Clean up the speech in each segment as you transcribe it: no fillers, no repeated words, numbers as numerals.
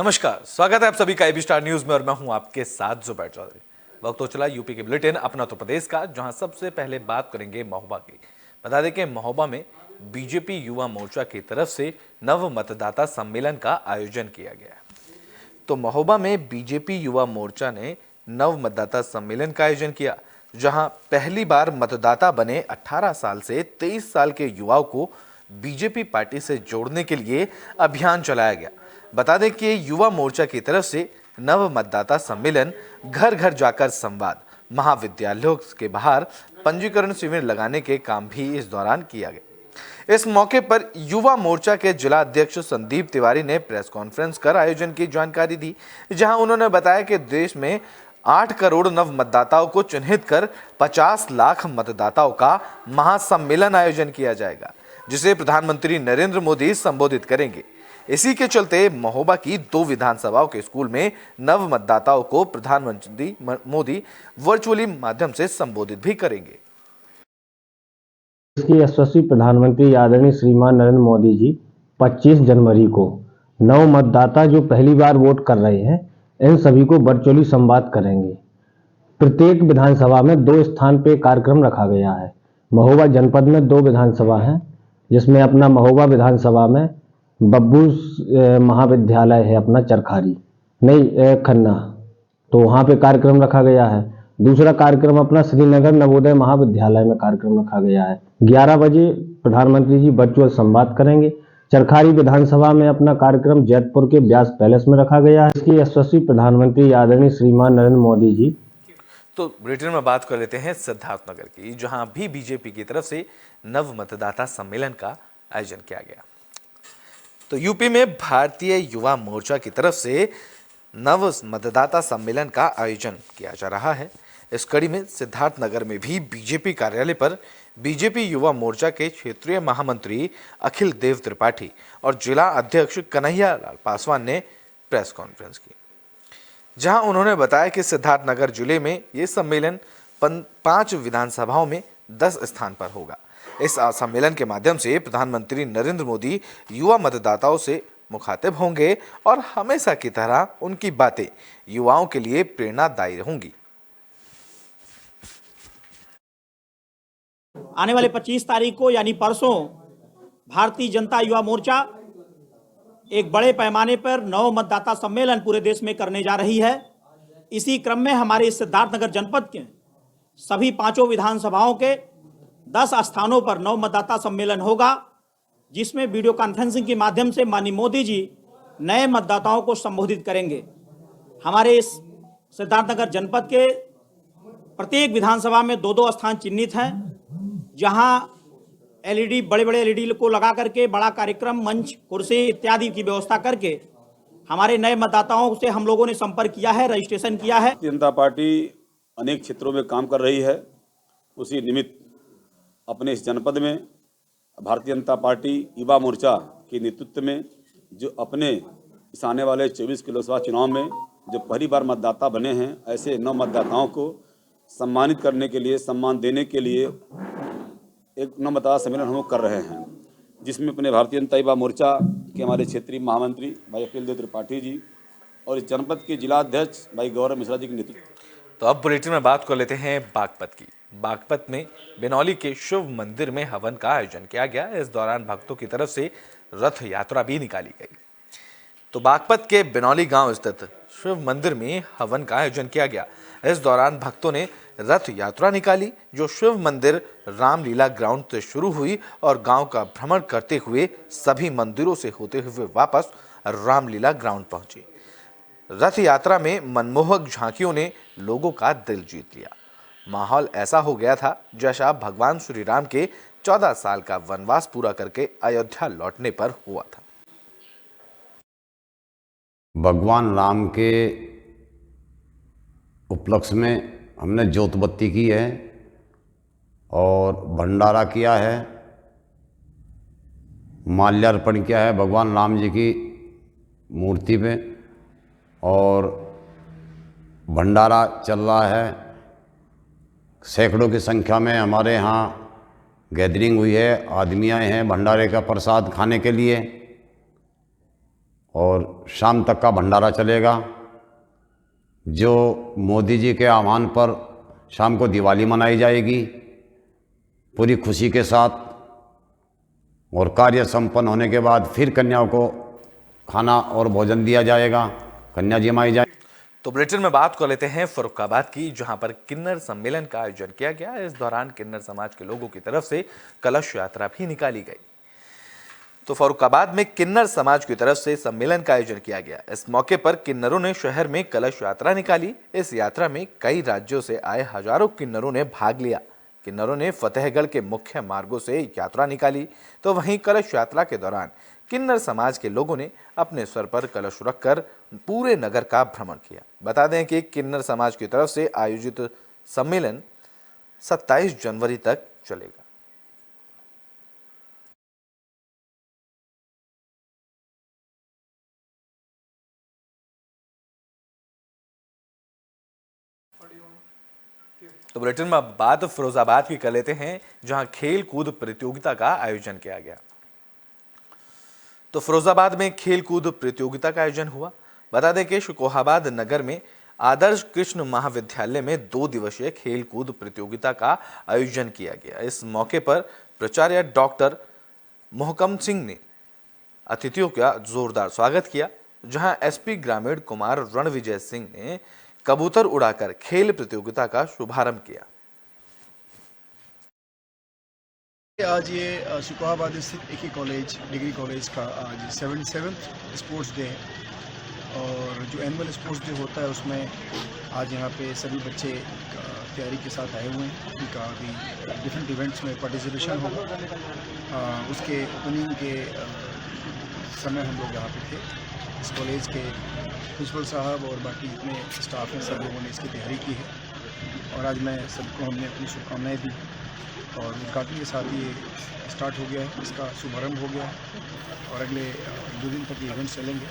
नमस्कार, स्वागत है आप सभी का एबी स्टार न्यूज में और मैं हूं आपके साथ जुबैर चौधरी। वक्त हो चला यूपी के बुलेटिन अपना उत्तर प्रदेश का, जहां सबसे पहले बात करेंगे महोबा की। बता दें कि महोबा में बीजेपी युवा मोर्चा की तरफ से नव मतदाता सम्मेलन का आयोजन किया गया। तो महोबा में बीजेपी युवा मोर्चा ने नव मतदाता सम्मेलन का आयोजन किया, जहां पहली बार मतदाता बने 18 साल से 23 साल के युवाओं को बीजेपी पार्टी से जोड़ने के लिए अभियान चलाया गया। बता दें कि युवा मोर्चा की तरफ से नव मतदाता सम्मेलन, घर घर जाकर संवाद, महाविद्यालयों के बाहर पंजीकरण शिविर लगाने के काम भी इस दौरान किया गया। इस मौके पर युवा मोर्चा के जिला अध्यक्ष संदीप तिवारी ने प्रेस कॉन्फ्रेंस कर आयोजन की जानकारी दी, जहां उन्होंने बताया कि देश में 8 करोड़ नव मतदाताओं को चिन्हित कर 50 लाख मतदाताओं का महासम्मेलन आयोजन किया जाएगा, जिसे प्रधानमंत्री नरेंद्र मोदी संबोधित करेंगे। इसी के चलते महोबा की 2 विधानसभाओं के स्कूल में नव मतदाताओं को प्रधानमंत्री मोदी वर्चुअली माध्यम से संबोधित भी करेंगे। इसकी यशस्वी प्रधानमंत्री आदरणीय श्रीमान नरेंद्र मोदी जी 25 जनवरी को नव मतदाता जो पहली बार वोट कर रहे हैं, इन सभी को वर्चुअली संवाद करेंगे। प्रत्येक विधानसभा में 2 स्थान पे कार्यक्रम रखा गया है। महोबा जनपद में 2 विधानसभा हैं, जिसमें अपना महोबा विधानसभा में बब्बू महाविद्यालय है अपना चरखारी नहीं खन्ना, तो वहाँ पे कार्यक्रम रखा गया है। दूसरा कार्यक्रम अपना श्रीनगर नवोदय महाविद्यालय में कार्यक्रम रखा गया है। 11 बजे प्रधानमंत्री जी वर्चुअल संवाद करेंगे। चरखारी विधानसभा में अपना कार्यक्रम जैतपुर के व्यास पैलेस में रखा गया है। इसकी यशस्वी प्रधानमंत्री आदरणीय श्रीमान नरेंद्र मोदी जी। तो बुलेटिन में बात कर लेते हैं सिद्धार्थनगर की, जहां भी बीजेपी की तरफ से नव मतदाता सम्मेलन का आयोजन किया गया। तो यूपी में भारतीय युवा मोर्चा की तरफ से नव मतदाता सम्मेलन का आयोजन किया जा रहा है। इस कड़ी में सिद्धार्थनगर में भी बीजेपी कार्यालय पर बीजेपी युवा मोर्चा के क्षेत्रीय महामंत्री अखिल देव त्रिपाठी और जिला अध्यक्ष कन्हैया लाल पासवान ने प्रेस कॉन्फ्रेंस की, जहां उन्होंने बताया कि सिद्धार्थनगर जिले में ये सम्मेलन 5 विधानसभाओं में 10 स्थान पर होगा। इस सम्मेलन के माध्यम से प्रधानमंत्री नरेंद्र मोदी युवा मतदाताओं से मुखातिब होंगे और हमेशा की तरह उनकी बातें युवाओं के लिए प्रेरणादायी होंगी। आने वाले 25 तारीख को यानी परसों भारतीय जनता युवा मोर्चा एक बड़े पैमाने पर नव मतदाता सम्मेलन पूरे देश में करने जा रही है। इसी क्रम में हमारे सिद्धार्थनगर जनपद के सभी 5 विधानसभाओं के 10 स्थानों पर नव मतदाता सम्मेलन होगा, जिसमें वीडियो कॉन्फ्रेंसिंग के माध्यम से माननीय मोदी जी नए मतदाताओं को संबोधित करेंगे। हमारे इस सिद्धार्थनगर जनपद के प्रत्येक विधानसभा में 2-2 स्थान चिन्हित हैं, जहां एलईडी बड़े एलईडी को लगा करके बड़ा कार्यक्रम मंच कुर्सी इत्यादि की व्यवस्था करके हमारे नए मतदाताओं से हम लोगों ने संपर्क किया है, रजिस्ट्रेशन किया है। जनता पार्टी अनेक क्षेत्रों में काम कर रही है। उसी निमित्त अपने इस जनपद में भारतीय जनता पार्टी युवा मोर्चा के नेतृत्व में जो अपने इस आने वाले 24 के लोकसभा चुनाव में जो पहली बार मतदाता बने हैं, ऐसे नव मतदाताओं को सम्मानित करने के लिए, सम्मान देने के लिए एक नव मतदाता सम्मेलन हम लोग कर रहे हैं, जिसमें अपने भारतीय जनता युवा मोर्चा के हमारे क्षेत्रीय महामंत्री भाई अखिल देव त्रिपाठी जी और इस जनपद के जिला अध्यक्ष भाई गौरव मिश्रा जी के नेतृत्व। तो अब बुलेटिन में बात कर लेते हैं बागपत की। बागपत में बिनौली के शिव मंदिर में हवन का आयोजन किया गया। इस दौरान भक्तों की तरफ से रथ यात्रा भी निकाली गई। तो बागपत के बिनौली गांव स्थित शिव मंदिर में हवन का आयोजन किया गया। इस दौरान भक्तों ने रथ यात्रा निकाली, जो शिव मंदिर रामलीला ग्राउंड से शुरू हुई और गांव का भ्रमण करते हुए सभी मंदिरों से होते हुए वापस रामलीला ग्राउंड पहुंची। रथ यात्रा में मनमोहक झांकियों ने लोगों का दिल जीत लिया। माहौल ऐसा हो गया था जैसा भगवान श्री राम के 14 साल का वनवास पूरा करके अयोध्या लौटने पर हुआ था। भगवान राम के उपलक्ष्य में हमने ज्योत बत्ती की है और भंडारा किया है, माल्यार्पण किया है भगवान राम जी की मूर्ति पे और भंडारा चल रहा है। सैकड़ों की संख्या में हमारे यहाँ गैदरिंग हुई है, आदमी आए हैं भंडारे का प्रसाद खाने के लिए और शाम तक का भंडारा चलेगा। जो मोदी जी के आह्वान पर शाम को दिवाली मनाई जाएगी पूरी खुशी के साथ, और कार्य संपन्न होने के बाद फिर कन्याओं को खाना और भोजन दिया जाएगा, कन्या जमाई जाए। तो बुलेटिन में बात कर लेते हैं फर्रुखाबाद की, जहां पर किन्नर सम्मेलन का आयोजन किया गया। इस दौरान किन्नर समाज के लोगों की तरफ से कलश यात्रा भी निकाली गई। तो फर्रुखाबाद में किन्नर समाज की तरफ से सम्मेलन का आयोजन किया गया। इस मौके पर किन्नरों ने शहर में कलश यात्रा निकाली। इस यात्रा में कई राज्यों से आए हजारों किन्नरों ने भाग लिया। किन्नरों ने फतेहगढ़ के मुख्य मार्गों से यात्रा निकाली, तो वहीं कलश यात्रा के दौरान किन्नर समाज के लोगों ने अपने सर पर कलश रखकर पूरे नगर का भ्रमण किया। बता दें कि किन्नर समाज की तरफ से आयोजित सम्मेलन 27 जनवरी तक चलेगा। तो बुलेटिन में बात फिरोजाबाद की कर लेते हैं, जहां खेल कूद प्रतियोगिता का आयोजन किया गया। तो फिरोजाबाद में खेल कूद प्रतियोगिता का आयोजन हुआ। बता दें कि शुकोहाबाद नगर में आदर्श कृष्ण महाविद्यालय में 2 दिवसीय खेल कूद प्रतियोगिता का आयोजन किया गया। इस मौके पर प्राचार्य डॉक्टर मोहकम सिंह ने अतिथियों का जोरदार स्वागत किया, जहां एसपी ग्रामीण कुमार रणविजय सिंह ने कबूतर उड़ाकर खेल प्रतियोगिता का शुभारंभ किया। आज ये शुकोहाबाद स्थित एक ही कॉलेज डिग्री कॉलेज का आज 77th स्पोर्ट्स डे है, और जो एनुअल स्पोर्ट्स डे होता है उसमें आज यहाँ पे सभी बच्चे तैयारी के साथ आए हुए हैं। उनका अभी डिफरेंट इवेंट्स में पार्टिसिपेशन होगा। उसके ओपनिंग के समय हम लोग यहाँ पे थे। इस कॉलेज के प्रिंसिपल साहब और बाकी जितने स्टाफ हैं सब लोगों ने इसकी तैयारी की है, और आज मैं सबको हमने अपनी शुभकामनाएँ दी, और उद्घाटन के साथ ये स्टार्ट हो गया है, इसका शुभारंभ हो गया है, और अगले 2 दिन तक ये इवेंट्स चलेंगे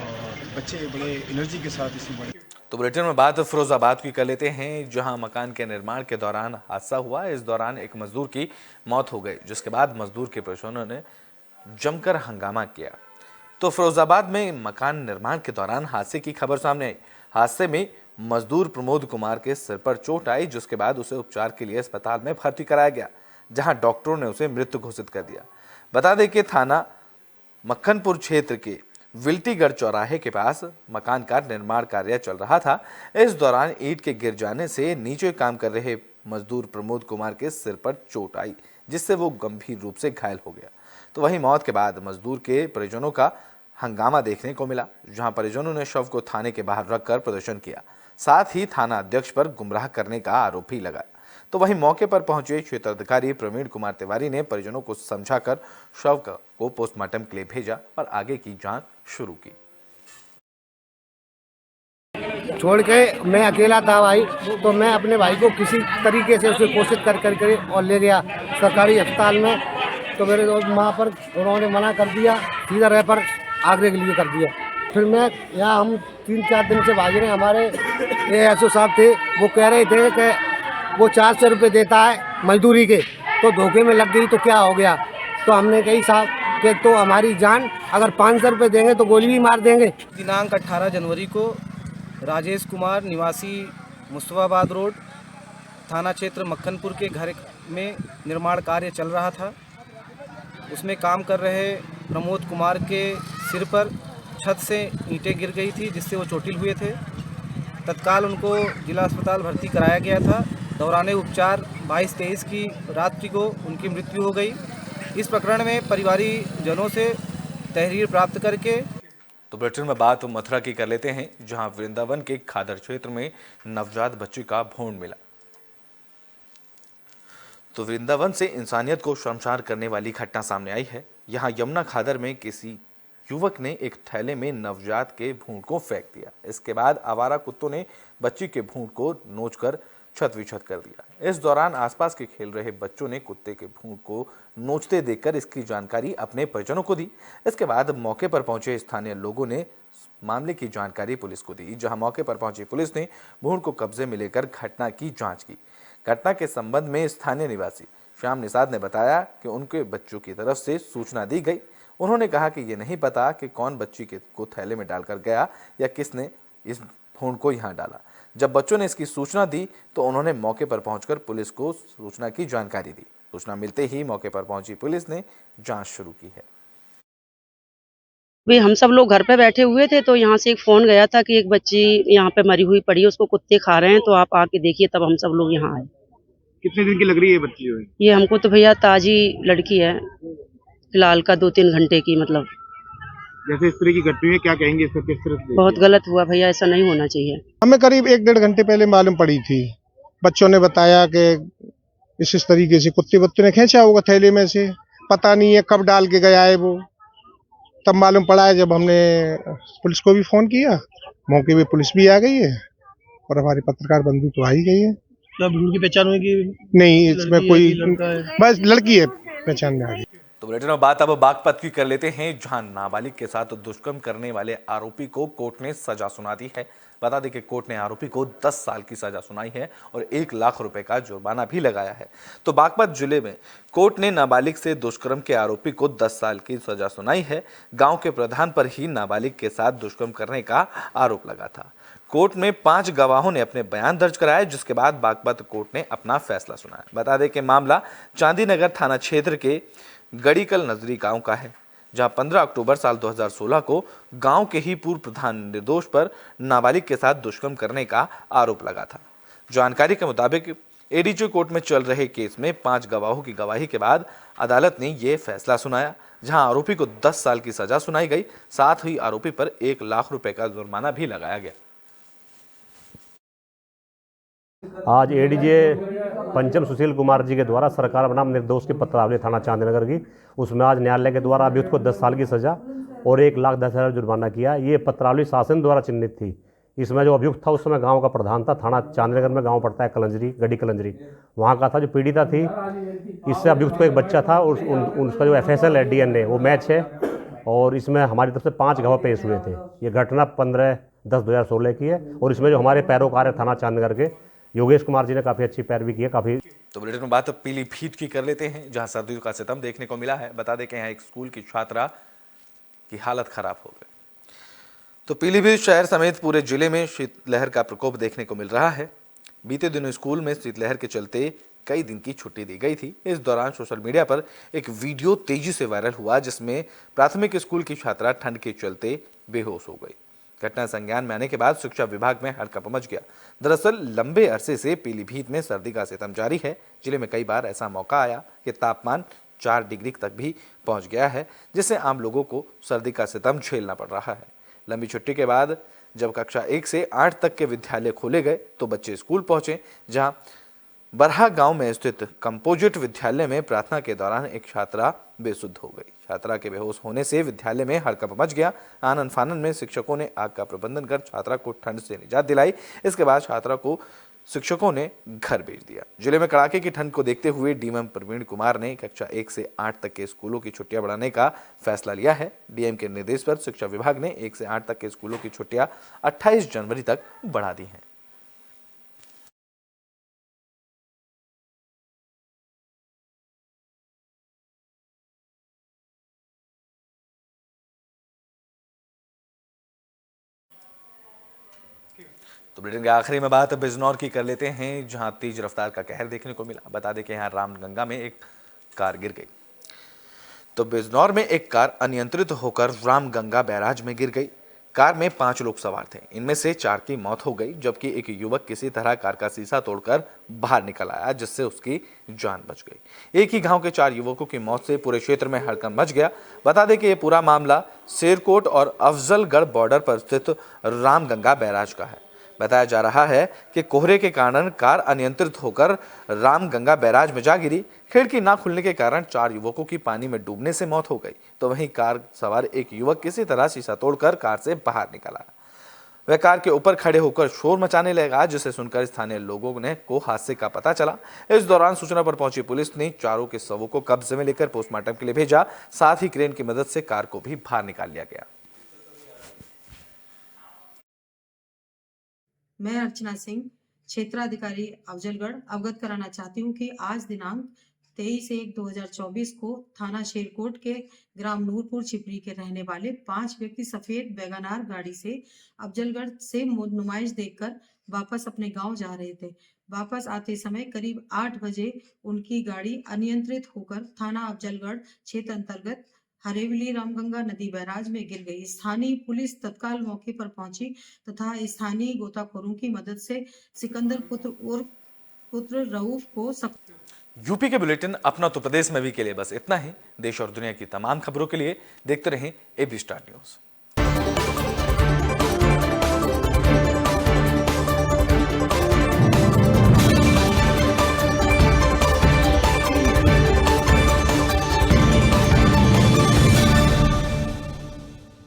और बच्चे बड़े एनर्जी के साथ इसमें बड़े। तो बुलेटिन में बात फिरोजाबाद की कर लेते हैं, जहां मकान के निर्माण के दौरान हादसा हुआ। इस दौरान एक मजदूर की मौत हो गई, जिसके बाद मजदूर के परिजनों ने जमकर हंगामा किया। तो फिरोजाबाद में मकान निर्माण के दौरान हादसे की खबर सामने आई। हादसे में मजदूर प्रमोद कुमार के सिर पर चोट आई, जिसके बाद उसे उपचार के लिए अस्पताल में भर्ती कराया गया, जहां डॉक्टरों ने उसे मृत घोषित कर दिया। बता दें कि थाना मक्खनपुर क्षेत्र के विल्टीगढ़ चौराहे के पास मकान का निर्माण कार्य चल रहा था। इस दौरान ईंट के गिर जाने से नीचे काम कर रहे मजदूर प्रमोद कुमार के सिर पर चोट आई, जिससे वो गंभीर रूप से घायल हो गया। तो वहीं मौत के बाद मजदूर के परिजनों का हंगामा देखने को मिला, जहां परिजनों ने शव को थाने के बाहर रखकर प्रदर्शन किया, साथ ही थाना अध्यक्ष पर गुमराह करने का आरोप भी लगाया। तो वहीं मौके पर पहुंचे क्षेत्राधिकारी प्रवीण कुमार तिवारी ने परिजनों को समझाकर शव को पोस्टमार्टम के लिए भेजा और आगे की जांच शुरू की। छोड़ के मैं अकेला था भाई, तो मैं अपने भाई को किसी तरीके से उसे कोशिश कर और ले गया सरकारी अस्पताल में। तो मेरे वहाँ पर उन्होंने मना कर दिया, सीधा रेफर आगरे के लिए कर दिया। फिर मैं यहाँ हम 3-4 दिन से भाग रहे। हमारे एएसओ साहब थे, वो कह रहे थे कि वो 400 रुपये देता है मजदूरी के, तो धोखे में लग गई तो क्या हो गया। तो हमने कही साहब कि तो हमारी जान, अगर 500 रुपये देंगे तो गोली भी मार देंगे। दिनांक 18 जनवरी को राजेश कुमार निवासी मुस्तफाबाद रोड थाना क्षेत्र मक्खनपुर के घर में निर्माण कार्य चल रहा था। उसमें काम कर रहे प्रमोद कुमार के सिर पर छत से ईंटें गिर गई थी, जिससे वो चोटिल हुए थे। तत्काल उनको जिला अस्पताल भर्ती कराया गया था। दौरान उपचार 22-23 की रात्रि को उनकी मृत्यु हो गई। इस प्रकरण में परिवारीजनों से तहरीर प्राप्त करके। तो बुलेटिन में बात मथुरा की कर लेते हैं, जहां वृंदावन के खादर क्षेत्र में नवजात बच्चे का भ्रूण मिला। तो वृंदावन से इंसानियत को शर्मसार करने वाली घटना सामने आई है। यहां यमुना खादर में किसी युवक ने एक थैले में नवजात के भ्रूण को फेंक दिया। इसके बाद आवारा कुत्तों ने बच्ची के भ्रूण को नोचकर छत विछत कर दिया। इस दौरान आसपास के खेल रहे बच्चों ने कुत्ते के भ्रूण को नोचते देखकर इसकी जानकारी अपने परिजनों को दी। इसके बाद मौके पर पहुंचे स्थानीय लोगों ने मामले की जानकारी पुलिस को दी, जहां मौके पर पहुंची पुलिस ने भ्रूण को कब्जे में लेकर घटना की जांच की। घटना के संबंध में स्थानीय निवासी श्याम निषाद ने बताया कि उनके बच्चों की तरफ से सूचना दी गई। उन्होंने कहा कि ये नहीं पता कि कौन बच्ची को थैले में डालकर गया या किसने इस फोन को यहाँ डाला। जब बच्चों ने इसकी सूचना दी तो उन्होंने मौके पर पहुंचकर पुलिस को सूचना की जानकारी दी। सूचना मिलते ही मौके पर पहुंची पुलिस ने जांच शुरू की है। भी हम सब लोग घर पे बैठे हुए थे तो यहाँ से एक फ़ोन गया था कि एक बच्ची यहाँ पे मरी हुई पड़ी है, उसको कुत्ते खा रहे हैं, तो आप आके देखिए। तब हम सब लोग यहाँ आए। कितने दिन की लग रही है बच्ची जो है? ये हमको तो भैया ताजी लड़की है, फिलहाल का 2-3 घंटे की। मतलब जैसे इस तरह की घटना है, क्या कहेंगे इस पर, किस तरह से? बहुत गलत हुआ भैया, ऐसा नहीं होना चाहिए। हमें करीब 1-1.5 घंटे पहले मालूम पड़ी थी। बच्चों ने बताया कि इस तरीके से कुत्ते ने खींचा होगा थैले में से, पता नहीं है कब डाल के गया है वो। तब मालूम पड़ा है जब हमने पुलिस को भी फोन किया, मौके पे पुलिस भी आ गई है और हमारे पत्रकार बंधु तो आ ही गई है। तो अब उनकी पहचान हुई कि नहीं, इसमें कोई बस लड़की है, पहचान में आ गई। तो बुलेटिन में बात अब बागपत की कर लेते हैं, जहां नाबालिग के साथ दुष्कर्म करने वाले आरोपी को कोर्ट ने सजा सुना दी है। बता दें कि कोर्ट ने आरोपी को 10 साल की सजा सुनाई है और 1 लाख रुपए का जुर्माना भी लगाया है। तो बागपत जिले में कोर्ट ने नाबालिग से दुष्कर्म के आरोपी को 10 साल की सजा सुनाई है। गांव के प्रधान पर ही नाबालिग के साथ दुष्कर्म करने का आरोप लगा था। कोर्ट में 5 गवाहों ने अपने बयान दर्ज कराए, जिसके बाद बागपत कोर्ट ने अपना फैसला सुनाया। बता दें कि मामला चांदीनगर थाना क्षेत्र के गड़ीकल नजरी गांव का है, जहां 15 अक्टूबर साल 2016 को गांव के ही पूर्व प्रधान निर्दोष पर नाबालिग के साथ दुष्कर्म करने का आरोप लगा था। जानकारी के मुताबिक एडीजे कोर्ट में चल रहे केस में 5 गवाहों की गवाही के बाद अदालत ने यह फैसला सुनाया, जहां आरोपी को 10 साल की सजा सुनाई गई। साथ ही आरोपी पर 1 लाख रुपए का जुर्माना भी लगाया गया। आज एडीजे पंचम सुशील कुमार जी के द्वारा सरकार बनाम निर्दोष की पत्रावली थाना चांदीनगर की, उसमें आज न्यायालय के द्वारा अभियुक्त को 10 साल की सजा और 1,10,000 जुर्माना किया। ये पत्रावली शासन द्वारा चिन्हित थी। इसमें जो अभियुक्त था उस समय गांव का प्रधान था। थाना चांदीनगर में गांव पड़ता है कलंजरी, गड़ी कलंजरी, वहाँ का था। जो पीड़िता थी, इससे अभियुक्त को एक बच्चा था और उसका जो FSL है DNA वो मैच है। और इसमें हमारी तरफ से 5 गवाह पेश हुए थे। ये घटना 15/10/2016 की है और इसमें जो हमारे पैरोकार है थाना चांदीनगर के योगेश कुमार जी ने काफ़ी अच्छी पैरवी की है। काफ़ी तो बुलेटिन में बात पीलीभीत की कर लेते हैं, जहां सर्दियों का सितम देखने को मिला है। बता दें कि यहाँ एक स्कूल की छात्रा की हालत खराब हो गई। तो पीलीभीत शहर समेत पूरे जिले में शीतलहर का प्रकोप देखने को मिल रहा है। बीते दिनों स्कूल में शीतलहर के चलते कई दिन की छुट्टी दी गई थी। इस दौरान सोशल मीडिया पर एक वीडियो तेजी से वायरल हुआ, जिसमें प्राथमिक स्कूल की छात्रा ठंड के चलते बेहोश हो गई। घटना संज्ञान में आने के बाद शिक्षा विभाग में हड़कंप मच गया। दरअसल लंबे अरसे से पीलीभीत में सर्दी का सितम जारी है। जिले में कई बार ऐसा मौका आया कि तापमान 4 डिग्री तक भी पहुंच गया है, जिससे आम लोगों को सर्दी का सितम झेलना पड़ रहा है। लंबी छुट्टी के बाद जब कक्षा 1 से 8 तक के विद्यालय खोले गए तो बच्चे स्कूल पहुंचे, जहां बरहा गांव में स्थित कंपोजिट विद्यालय में प्रार्थना के दौरान एक छात्रा बेसुध हो गई। छात्रा के बेहोश होने से विद्यालय में हड़कंप मच गया। आनन फानन में शिक्षकों ने आग का प्रबंधन कर छात्रा को ठंड से निजात दिलाई। इसके बाद छात्रा को शिक्षकों ने घर भेज दिया। जिले में कड़ाके की ठंड को देखते हुए डीएम प्रवीण कुमार ने कक्षा 1 से 8 तक के स्कूलों की छुट्टियां बढ़ाने का फैसला लिया है। डीएम के निर्देश पर शिक्षा विभाग ने 1 से 8 तक के स्कूलों की छुट्टियां 28 जनवरी तक बढ़ा दी हैं। तो बुलेटिन के आखिरी में बात बिजनौर की कर लेते हैं, जहां तेज रफ्तार का कहर देखने को मिला। बता दें कि यहाँ रामगंगा में एक कार गिर गई। तो बिजनौर में एक कार अनियंत्रित होकर रामगंगा बैराज में गिर गई। कार में 5 लोग सवार थे। इनमें से 4 की मौत हो गई, जबकि एक युवक किसी तरह कार का शीशा तोड़कर बाहर निकल आया, जिससे उसकी जान बच गई। एक ही गांव के 4 युवकों की मौत से पूरे क्षेत्र में हड़कंप मच गया। बता दें कि यह पूरा मामला शेरकोट और अफजलगढ़ बॉर्डर पर स्थित रामगंगा बैराज का है। बताया जा रहा है कि कोहरे के कारण कार अनियंत्रित होकर रामगंगा बैराज में जा गिरी। खिड़की ना खुलने के कारण 4 युवकों की पानी में डूबने से मौत हो गई। तो वहीं कार सवार एक युवक किसी तरह शीशा तोड़कर कार से बाहर निकला। वह कार के ऊपर खड़े होकर शोर मचाने लगा, जिसे सुनकर स्थानीय लोगों को हादसे का पता चला। इस दौरान सूचना पर पहुंची पुलिस ने चारों के शवों को कब्जे में लेकर पोस्टमार्टम के लिए भेजा। साथ ही क्रेन की मदद से कार को भी बाहर निकाल लिया गया। मैं अर्चना सिंह, क्षेत्राधिकारी अफजलगढ़, अवगत कराना चाहती हूं कि आज दिनांक 23/1/2024 को थाना शेरकोट के ग्राम नूरपुर छिपरी के रहने वाले 5 व्यक्ति सफेद वैगनार गाड़ी से अफजलगढ़ से नुमाइश देखकर वापस अपने गांव जा रहे थे। वापस आते समय करीब 8 बजे उनकी गाड़ी अनियंत्रित होकर थाना अफजलगढ़ क्षेत्र अंतर्गत हरेवली रामगंगा नदी बैराज में गिर गई। स्थानीय पुलिस तत्काल मौके पर पहुंची तथा स्थानीय गोताखोरों की मदद से सिकंदर पुत्र रऊफ को यूपी के बुलेटिन अपना उत्तर प्रदेश में भी के लिए बस इतना ही। देश और दुनिया की तमाम खबरों के लिए देखते रहें एबी स्टार न्यूज।